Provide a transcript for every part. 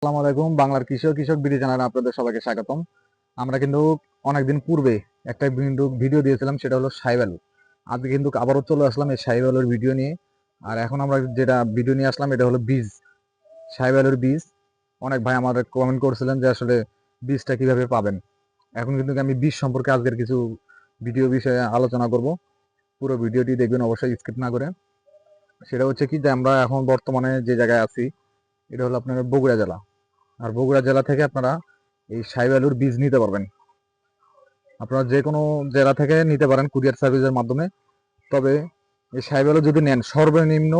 আসসালামু আলাইকুম। বাংলার কৃষক বিডি চ্যানেলে আপনাদের সবাইকে স্বাগতম। আমরা কিন্তু অনেকদিন পূর্বে একটা ভিডিও দিয়েছিলাম, সেটা হলো শাহী আলু। আজকে কিন্তু আবারও চলে আসলাম এই শাহী আলুর ভিডিও নিয়ে। আর এখন আমরা যেটা ভিডিও নিয়ে আসলাম এটা হলো বীজ, শাহী আলুর বীজ। অনেক ভাই আমাদের কমেন্ট করছিলেন যে আসলে বীজটা কিভাবে পাবেন। এখন কিন্তু আমি বীজ সম্পর্কে আজকের কিছু ভিডিও বিষয়ে আলোচনা করব। পুরো ভিডিওটি দেখবেন অবশ্যই, স্কিপ না করে। সেটা হচ্ছে কি যে আমরা এখন বর্তমানে যে জায়গায় আছি এটা হলো আপনার বগুড়া জেলা। আর বগুড়া জেলা থেকে আপনারা এই শাহী আলুর বীজ নিতে পারবেন। আপনারা যে কোনো জেলা থেকে নিতে পারেন কুরিয়ার সার্ভিসের মাধ্যমে। তবে এই শাহী আলু যদি নেন সর্বনিম্ন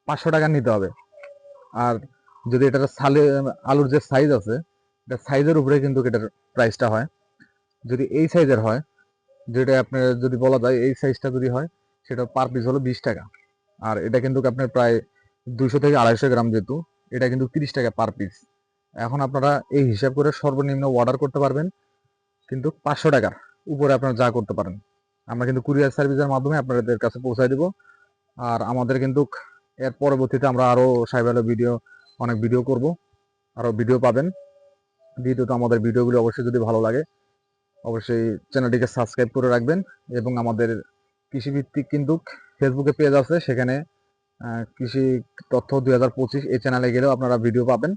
500 টাকা নিতে হবে। আর যদি এটার সালে আলুর যে সাইজ আছে, এটা সাইজের উপরে কিন্তু এটার প্রাইসটা হয়। যদি এই সাইজের হয়, যেটা আপনার যদি বলা যায় এই সাইজটা যদি হয়, সেটা পার পিস হলো 20 টাকা। আর এটা কিন্তু আপনার প্রায় 200 থেকে 250 গ্রাম, যেহেতু এটা কিন্তু 30 টাকা পার পিস। এখন আপনারা এই হিসাব করে সর্বনিম্ন অর্ডার করতে পারবেন কিন্তু 500 টাকার উপরে আপনারা যা করতে পারেন। আমরা কিন্তু কুরিয়ার সার্ভিসের মাধ্যমে আপনাদের কাছে পৌঁছায় দিব। আর আমাদের কিন্তু এর পরবর্তীতে আমরা আরও শাহী আলুর অনেক ভিডিও করব, আরও ভিডিও পাবেন। দ্বিতীয়ত আমাদের ভিডিওগুলো অবশ্যই যদি ভালো লাগে অবশ্যই চ্যানেলটিকে সাবস্ক্রাইব করে রাখবেন। এবং আমাদের কৃষিভিত্তিক কিন্তু ফেসবুকে পেজ আছে, সেখানে কৃষি তথ্য 2025 এই চ্যানেলে গেলেও আপনারা ভিডিও পাবেন।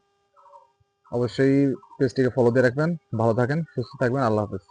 অবশ্যই পেজটিকে ফলো দিয়ে রাখবেন। ভালো থাকেন, সুস্থ থাকবেন। আল্লাহ হাফেজ।